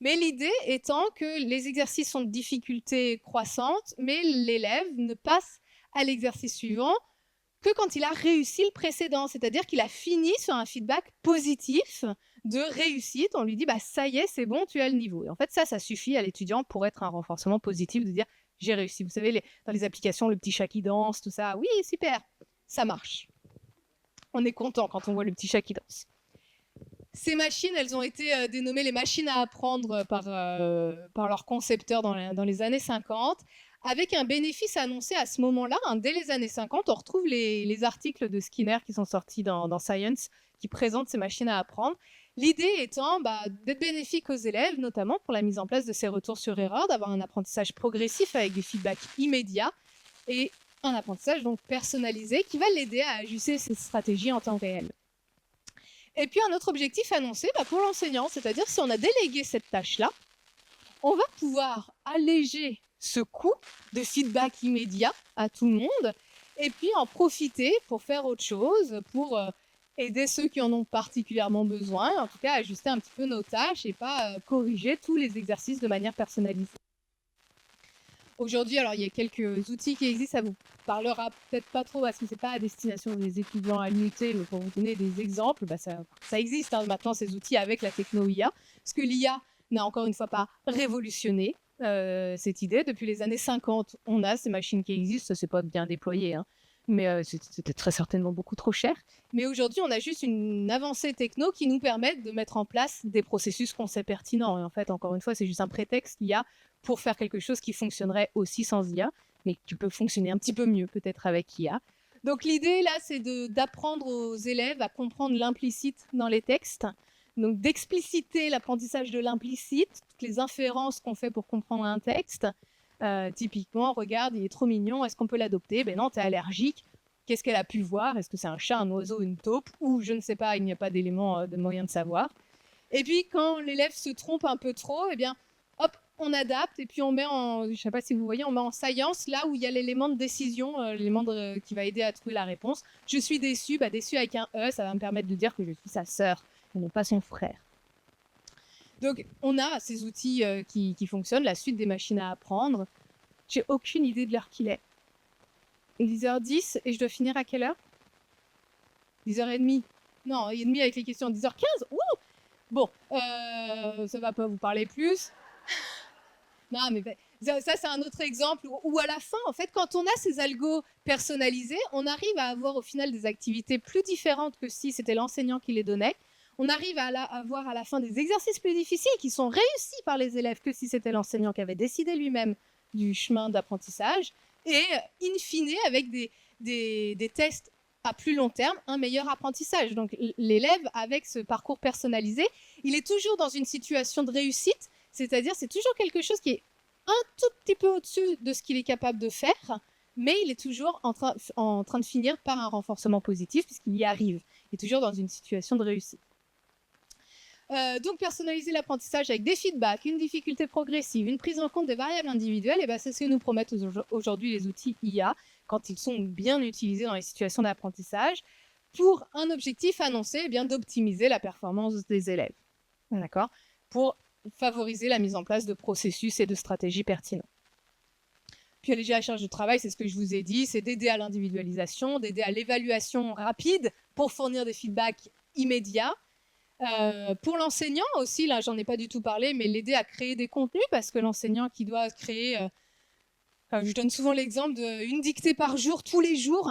Mais l'idée étant que les exercices sont de difficulté croissante, mais l'élève ne passe à l'exercice suivant que quand il a réussi le précédent. C'est-à-dire qu'il a fini sur un feedback positif de réussite. On lui dit, ça y est, c'est bon, tu as le niveau. Et en fait, ça suffit à l'étudiant pour être un renforcement positif, de dire, j'ai réussi. Vous savez, dans les applications, le petit chat qui danse, tout ça. Oui, super, ça marche. On est content quand on voit le petit chat qui danse. Ces machines, elles ont été dénommées les machines à apprendre par leurs concepteurs dans les années 50, avec un bénéfice annoncé à ce moment-là. Dès les années 50, on retrouve les articles de Skinner qui sont sortis dans Science, qui présentent ces machines à apprendre. L'idée étant d'être bénéfique aux élèves, notamment pour la mise en place de ces retours sur erreur, d'avoir un apprentissage progressif avec des feedbacks immédiats et un apprentissage donc personnalisé qui va l'aider à ajuster ses stratégies en temps réel. Et puis un autre objectif annoncé pour l'enseignant, c'est-à-dire si on a délégué cette tâche-là, on va pouvoir alléger ce coût de feedback immédiat à tout le monde et puis en profiter pour faire autre chose, pour aider ceux qui en ont particulièrement besoin, en tout cas ajuster un petit peu nos tâches et pas corriger tous les exercices de manière personnalisée. Aujourd'hui, alors il y a quelques outils qui existent, ça vous parlera peut-être pas trop parce que c'est pas à destination des étudiants à l'UT, mais pour vous donner des exemples, ça existe maintenant ces outils avec la techno IA, parce que l'IA n'a encore une fois pas révolutionné cette idée. Depuis les années 50, on a ces machines qui existent, ça c'est pas bien déployé, hein, mais c'était très certainement beaucoup trop cher. Mais aujourd'hui, on a juste une avancée techno qui nous permet de mettre en place des processus qu'on sait pertinents. Et en fait, encore une fois, c'est juste un prétexte l'IA pour faire quelque chose qui fonctionnerait aussi sans IA, mais qui peut fonctionner un petit peu mieux peut-être avec IA. Donc l'idée là, c'est d'apprendre aux élèves à comprendre l'implicite dans les textes, donc d'expliciter l'apprentissage de l'implicite, toutes les inférences qu'on fait pour comprendre un texte. Typiquement, regarde, il est trop mignon, est-ce qu'on peut l'adopter? Ben non, t'es allergique. Qu'est-ce qu'elle a pu voir? Est-ce que c'est un chat, un oiseau, une taupe? Ou je ne sais pas, il n'y a pas d'élément de moyen de savoir. Et puis quand l'élève se trompe un peu trop, eh bien, hop, on adapte et puis on met en, je ne sais pas si vous voyez, on met en science là où il y a l'élément de décision, l'élément qui va aider à trouver la réponse. Je suis déçu, déçu avec un E, ça va me permettre de dire que je suis sa sœur et non pas son frère. Donc on a ces outils qui fonctionnent, la suite des machines à apprendre. J'ai aucune idée de l'heure qu'il est. Il est 10h10 et je dois finir à quelle heure? 10h30. Non, 10h30 avec les questions, 10h15. Ouh! Bon, ça va pas vous parler plus. Non, mais ça c'est un autre exemple où à la fin, en fait, quand on a ces algos personnalisés, on arrive à avoir au final des activités plus différentes que si c'était l'enseignant qui les donnait. On arrive à avoir à la fin des exercices plus difficiles qui sont réussis par les élèves que si c'était l'enseignant qui avait décidé lui-même du chemin d'apprentissage. Et in fine, avec des tests à plus long terme, un meilleur apprentissage. Donc l'élève, avec ce parcours personnalisé, il est toujours dans une situation de réussite, c'est-à-dire c'est toujours quelque chose qui est un tout petit peu au-dessus de ce qu'il est capable de faire, mais il est toujours en train de finir par un renforcement positif puisqu'il y arrive. Il est toujours dans une situation de réussite. Donc personnaliser l'apprentissage avec des feedbacks, une difficulté progressive, une prise en compte des variables individuelles, et c'est ce que nous promettent aujourd'hui les outils IA quand ils sont bien utilisés dans les situations d'apprentissage pour un objectif annoncé d'optimiser la performance des élèves. D'accord ? Pour favoriser la mise en place de processus et de stratégies pertinents. Puis alléger la charge de travail, c'est ce que je vous ai dit, c'est d'aider à l'individualisation, d'aider à l'évaluation rapide pour fournir des feedbacks immédiats. Pour l'enseignant aussi, là j'en ai pas du tout parlé, mais l'aider à créer des contenus parce que l'enseignant qui doit créer, je donne souvent l'exemple d'une dictée par jour, tous les jours,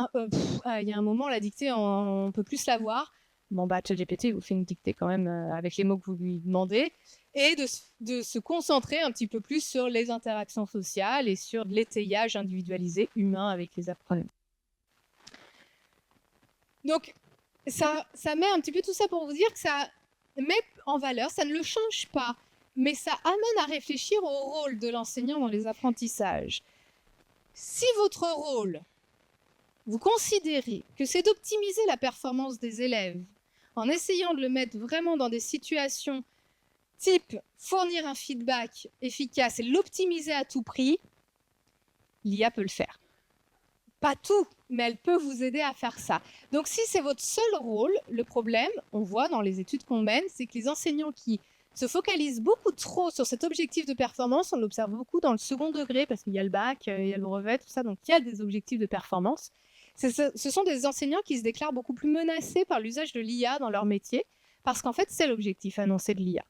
il y a un moment la dictée on peut plus la voir. Bon ChatGPT vous fait une dictée quand même avec les mots que vous lui demandez et de se concentrer un petit peu plus sur les interactions sociales et sur l'étayage individualisé humain avec les apprenants. Donc ça met un petit peu tout ça pour vous dire que ça met en valeur, ça ne le change pas, mais ça amène à réfléchir au rôle de l'enseignant dans les apprentissages. Si votre rôle, vous considérez que c'est d'optimiser la performance des élèves en essayant de le mettre vraiment dans des situations type fournir un feedback efficace et l'optimiser à tout prix, l'IA peut le faire. Pas tout, mais elle peut vous aider à faire ça. Donc si c'est votre seul rôle, le problème, on voit dans les études qu'on mène, c'est que les enseignants qui se focalisent beaucoup trop sur cet objectif de performance, on l'observe beaucoup dans le second degré, parce qu'il y a le bac, il y a le brevet, tout ça, donc il y a des objectifs de performance. Ce sont des enseignants qui se déclarent beaucoup plus menacés par l'usage de l'IA dans leur métier, parce qu'en fait, c'est l'objectif annoncé de l'IA.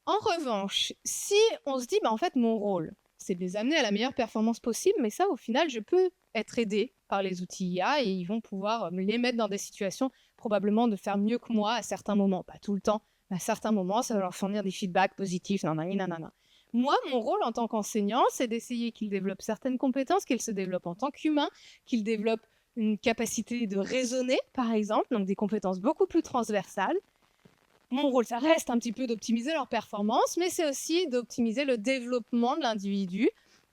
En revanche, si on se dit, en fait, mon rôle, c'est de les amener à la meilleure performance possible, mais ça, au final, je peux être aidée par les outils IA et ils vont pouvoir me les mettre dans des situations probablement de faire mieux que moi à certains moments. Pas tout le temps, mais à certains moments, ça va leur fournir des feedbacks positifs. Nanana. Moi, mon rôle en tant qu'enseignant, c'est d'essayer qu'ils développent certaines compétences, qu'ils se développent en tant qu'humains, qu'ils développent une capacité de raisonner, par exemple, donc des compétences beaucoup plus transversales. Mon rôle, ça reste un petit peu d'optimiser leur performance, mais c'est aussi d'optimiser le développement de l'individu,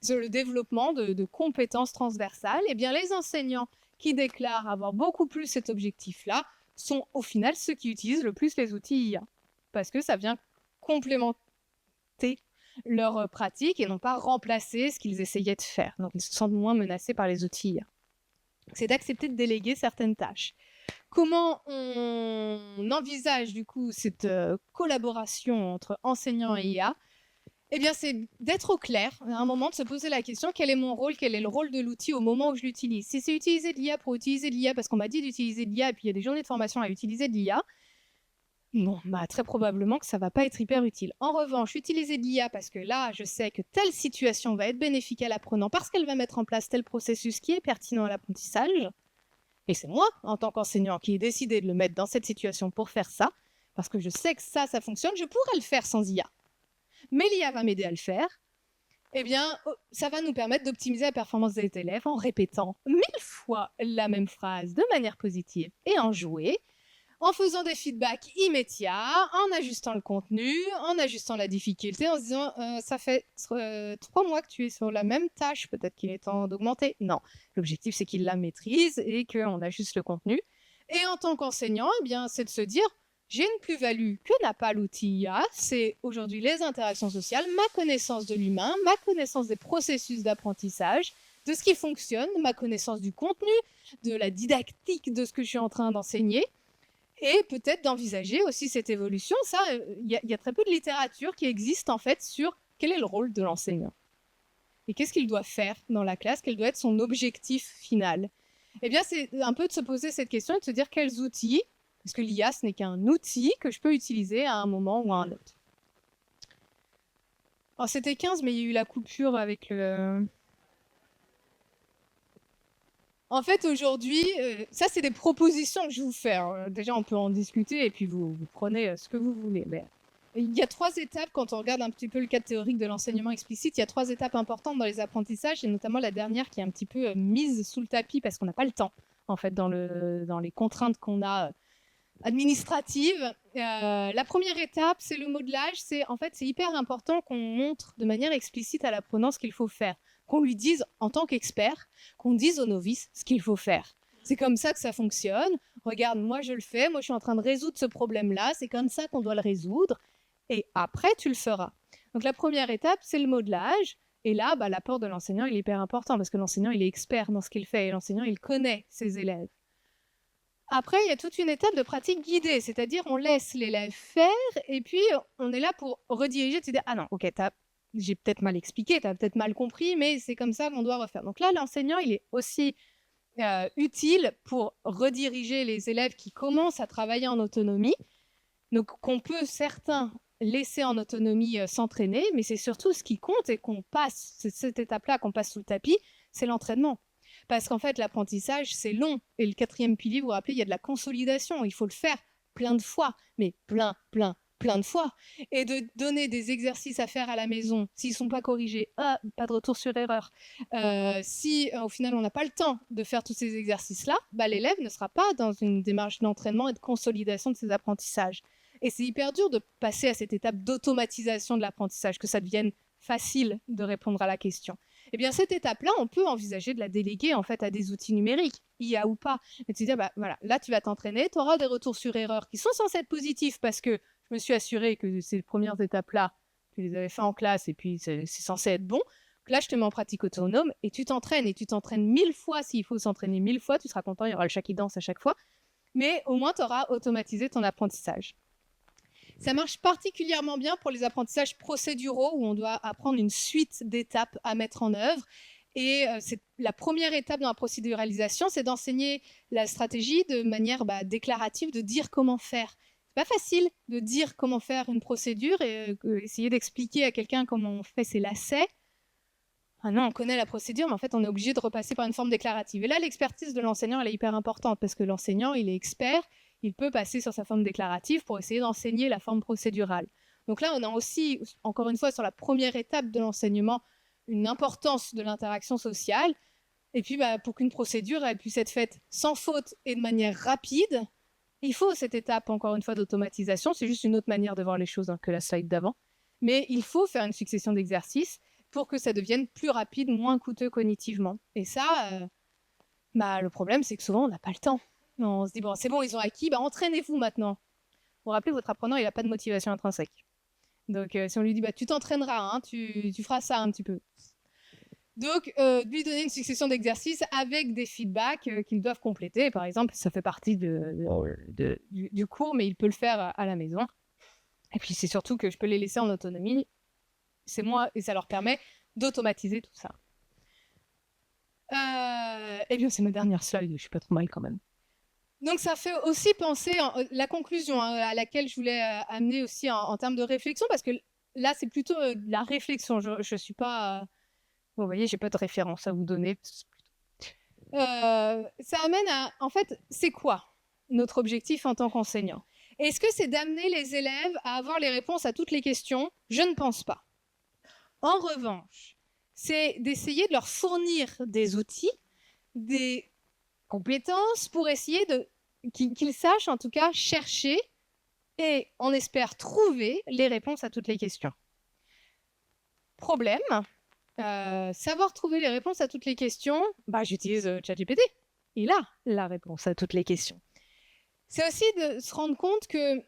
le développement de compétences transversales. Et bien, les enseignants qui déclarent avoir beaucoup plus cet objectif-là sont au final ceux qui utilisent le plus les outils IA, parce que ça vient complémenter adapter leur pratique et non pas remplacer ce qu'ils essayaient de faire. Donc, ils se sentent moins menacés par les outils IA. C'est d'accepter de déléguer certaines tâches. Comment on envisage du coup cette collaboration entre enseignants et IA? Eh bien, c'est d'être au clair, à un moment de se poser la question, quel est mon rôle, quel est le rôle de l'outil au moment où je l'utilise. Si c'est utiliser de l'IA pour utiliser de l'IA parce qu'on m'a dit d'utiliser de l'IA et puis il y a des journées de formation à utiliser de l'IA, bon, bah, très probablement que ça va pas être hyper utile. En revanche, utiliser de l'IA parce que là, je sais que telle situation va être bénéfique à l'apprenant parce qu'elle va mettre en place tel processus qui est pertinent à l'apprentissage, et c'est moi, en tant qu'enseignant, qui ai décidé de le mettre dans cette situation pour faire ça, parce que je sais que ça fonctionne, je pourrais le faire sans IA. Mais l'IA va m'aider à le faire, eh bien, ça va nous permettre d'optimiser la performance des élèves en répétant 1000 fois la même phrase de manière positive et en jouer, en faisant des feedbacks immédiats, en ajustant le contenu, en ajustant la difficulté, en se disant ça fait 3 mois que tu es sur la même tâche, peut-être qu'il est temps d'augmenter. Non, l'objectif c'est qu'il la maîtrise et qu'on ajuste le contenu. Et en tant qu'enseignant, eh bien, c'est de se dire j'ai une plus-value que n'a pas l'outil IA, c'est aujourd'hui les interactions sociales, ma connaissance de l'humain, ma connaissance des processus d'apprentissage, de ce qui fonctionne, ma connaissance du contenu, de la didactique de ce que je suis en train d'enseigner, et peut-être d'envisager aussi cette évolution. Ça, il y a très peu de littérature qui existe en fait sur quel est le rôle de l'enseignant. Et qu'est-ce qu'il doit faire dans la classe, quel doit être son objectif final. Eh bien, c'est un peu de se poser cette question et de se dire quels outils, parce que l'IA, ce n'est qu'un outil que je peux utiliser à un moment ou à un autre. Alors, c'était 15, mais il y a eu la coupure avec le... En fait, aujourd'hui, ça, c'est des propositions que je vais vous faire. Déjà, on peut en discuter et puis vous prenez ce que vous voulez. Mais il y a 3 étapes, quand on regarde un petit peu le cadre théorique de l'enseignement explicite, il y a 3 étapes importantes dans les apprentissages, et notamment la dernière qui est un petit peu mise sous le tapis parce qu'on n'a pas le temps, en fait, dans les contraintes qu'on a administratives. La première étape, c'est le modelage. En fait, c'est hyper important qu'on montre de manière explicite à l'apprenant ce qu'il faut faire, qu'on lui dise en tant qu'expert, qu'on dise aux novices ce qu'il faut faire. C'est comme ça que ça fonctionne. Regarde, moi je le fais, moi je suis en train de résoudre ce problème-là, c'est comme ça qu'on doit le résoudre, et après tu le feras. Donc la première étape, c'est le modelage, et là, l'apport de l'enseignant, il est hyper important, parce que l'enseignant, il est expert dans ce qu'il fait, et l'enseignant, il connaît ses élèves. Après, il y a toute une étape de pratique guidée, c'est-à-dire on laisse l'élève faire, et puis on est là pour rediriger, tu dis ah non, ok, j'ai peut-être mal expliqué, tu as peut-être mal compris, mais c'est comme ça qu'on doit refaire. Donc là, l'enseignant, il est aussi utile pour rediriger les élèves qui commencent à travailler en autonomie. Donc qu'on peut certains laisser en autonomie s'entraîner, mais c'est surtout ce qui compte et qu'on passe, c'est cette étape-là qu'on passe sous le tapis, c'est l'entraînement. Parce qu'en fait, l'apprentissage, c'est long. Et le 4e pilier, vous vous rappelez, il y a de la consolidation. Il faut le faire plein de fois, mais plein de fois. Et de donner des exercices à faire à la maison, s'ils ne sont pas corrigés, pas de retour sur erreur. Si au final, on n'a pas le temps de faire tous ces exercices-là, l'élève ne sera pas dans une démarche d'entraînement et de consolidation de ses apprentissages. Et c'est hyper dur de passer à cette étape d'automatisation de l'apprentissage, que ça devienne facile de répondre à la question. Eh bien, cette étape-là, on peut envisager de la déléguer en fait à des outils numériques, IA ou pas, et de se dire, voilà, là, tu vas t'entraîner, tu auras des retours sur erreur qui sont censés être positifs parce que je me suis assurée que ces premières étapes-là, tu les avais fait en classe et puis c'est censé être bon. Donc là, je te mets en pratique autonome et tu t'entraînes 1000 fois. S'il faut s'entraîner 1000 fois, tu seras content, il y aura le chat qui danse à chaque fois, mais au moins, tu auras automatisé ton apprentissage. Ça marche particulièrement bien pour les apprentissages procéduraux où on doit apprendre une suite d'étapes à mettre en œuvre. Et c'est la première étape dans la procéduralisation, c'est d'enseigner la stratégie de manière déclarative, de dire comment faire. C'est pas facile de dire comment faire une procédure et essayer d'expliquer à quelqu'un comment on fait ses lacets. Ah non, on connaît la procédure, mais en fait, on est obligé de repasser par une forme déclarative. Et là, l'expertise de l'enseignant, elle est hyper importante parce que l'enseignant, il est expert, il peut passer sur sa forme déclarative pour essayer d'enseigner la forme procédurale. Donc là, on a aussi, encore une fois, sur la première étape de l'enseignement, une importance de l'interaction sociale. Et puis, pour qu'une procédure elle puisse être faite sans faute et de manière rapide, il faut cette étape, encore une fois, d'automatisation. C'est juste une autre manière de voir les choses que la slide d'avant. Mais il faut faire une succession d'exercices pour que ça devienne plus rapide, moins coûteux cognitivement. Et ça, le problème, c'est que souvent, on n'a pas le temps. On se dit, bon, c'est bon, ils ont acquis, entraînez-vous maintenant. Vous vous rappelez, votre apprenant, il n'a pas de motivation intrinsèque. Donc, si on lui dit, bah, tu t'entraîneras, hein, tu feras ça un petit peu. Donc, lui donner une succession d'exercices avec des feedbacks qu'ils doivent compléter. Par exemple, ça fait partie du cours, mais il peut le faire à la maison. Et puis, c'est surtout que je peux les laisser en autonomie. C'est moi, et ça leur permet d'automatiser tout ça. Eh bien, c'est ma dernière slide, je suis pas trop mal quand même. Donc, ça fait aussi penser la conclusion à laquelle je voulais amener aussi en termes de réflexion, parce que là, c'est plutôt de la réflexion. Je suis pas... Bon, vous voyez, j'ai pas de référence à vous donner. Ça amène à... En fait, c'est quoi notre objectif en tant qu'enseignant? Est-ce que c'est d'amener les élèves à avoir les réponses à toutes les questions? Je ne pense pas. En revanche, c'est d'essayer de leur fournir des outils, des compétences pour essayer qu'ils sachent en tout cas chercher et on espère trouver les réponses à toutes les questions. Problème, savoir trouver les réponses à toutes les questions, j'utilise ChatGPT. Il a la réponse à toutes les questions. C'est aussi de se rendre compte que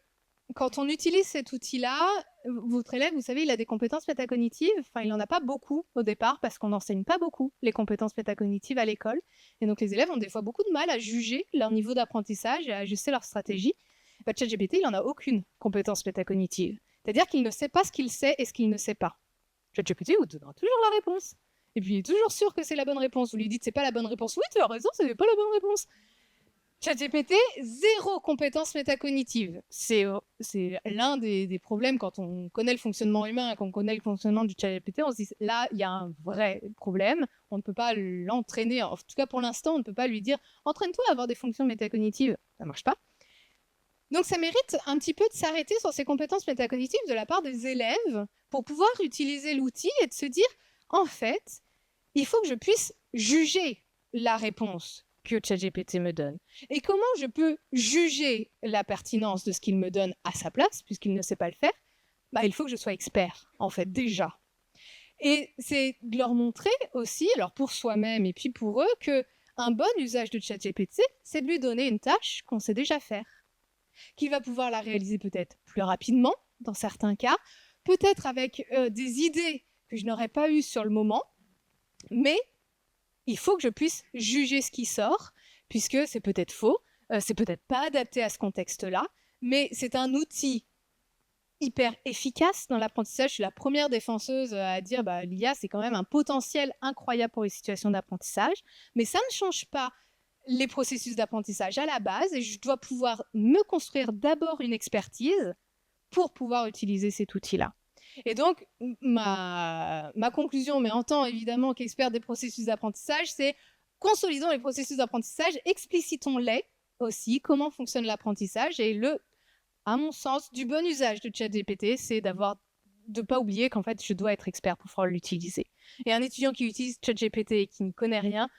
quand on utilise cet outil-là, votre élève, vous savez, il a des compétences métacognitives. Enfin, il n'en a pas beaucoup au départ parce qu'on n'enseigne pas beaucoup les compétences métacognitives à l'école. Et donc, les élèves ont des fois beaucoup de mal à juger leur niveau d'apprentissage et à ajuster leur stratégie. ChatGPT, il n'en a aucune compétence métacognitive. C'est-à-dire qu'il ne sait pas ce qu'il sait et ce qu'il ne sait pas. ChatGPT vous donnera toujours la réponse. Et puis, il est toujours sûr que c'est la bonne réponse. Vous lui dites, c'est pas la bonne réponse. Oui, tu as raison, c'est pas la bonne réponse. ChatGPT, zéro compétence métacognitive. C'est l'un des problèmes quand on connaît le fonctionnement humain et qu'on connaît le fonctionnement du ChatGPT. On se dit, là, il y a un vrai problème. On ne peut pas l'entraîner. En tout cas, pour l'instant, on ne peut pas lui dire, entraîne-toi à avoir des fonctions métacognitives. Ça ne marche pas. Donc, ça mérite un petit peu de s'arrêter sur ces compétences métacognitives de la part des élèves pour pouvoir utiliser l'outil et de se dire, en fait, il faut que je puisse juger la réponse que ChatGPT me donne. Et comment je peux juger la pertinence de ce qu'il me donne à sa place, puisqu'il ne sait pas le faire? Il faut que je sois expert, en fait, déjà. Et c'est de leur montrer aussi, alors pour soi-même et puis pour eux, qu'un bon usage de ChatGPT, c'est de lui donner une tâche qu'on sait déjà faire, qu'il va pouvoir la réaliser peut-être plus rapidement, dans certains cas, peut-être avec des idées que je n'aurais pas eues sur le moment, mais il faut que je puisse juger ce qui sort, puisque c'est peut-être faux, c'est peut-être pas adapté à ce contexte-là, mais c'est un outil hyper efficace dans l'apprentissage. Je suis la première défenseuse à dire l'IA, c'est quand même un potentiel incroyable pour les situations d'apprentissage, mais ça ne change pas les processus d'apprentissage à la base, et je dois pouvoir me construire d'abord une expertise pour pouvoir utiliser cet outil-là. Et donc, ma conclusion, mais en tant évidemment qu'expert des processus d'apprentissage, c'est consolidons les processus d'apprentissage, explicitons-les aussi, comment fonctionne l'apprentissage. Et à mon sens, du bon usage de ChatGPT, c'est de ne pas oublier qu'en fait, je dois être expert pour pouvoir l'utiliser. Et un étudiant qui utilise ChatGPT et qui ne connaît rien,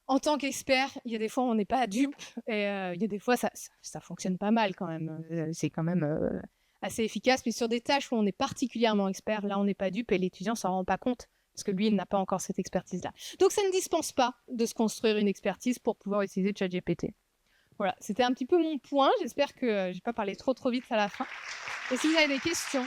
en tant qu'expert, il y a des fois on n'est pas dupe, et il y a des fois ça fonctionne pas mal quand même. C'est quand même assez efficace, mais sur des tâches où on est particulièrement expert, là on n'est pas dupe et l'étudiant s'en rend pas compte parce que lui il n'a pas encore cette expertise-là. Donc ça ne dispense pas de se construire une expertise pour pouvoir utiliser ChatGPT. Voilà, c'était un petit peu mon point. J'espère que j'ai pas parlé trop vite à la fin. Et si vous avez des questions.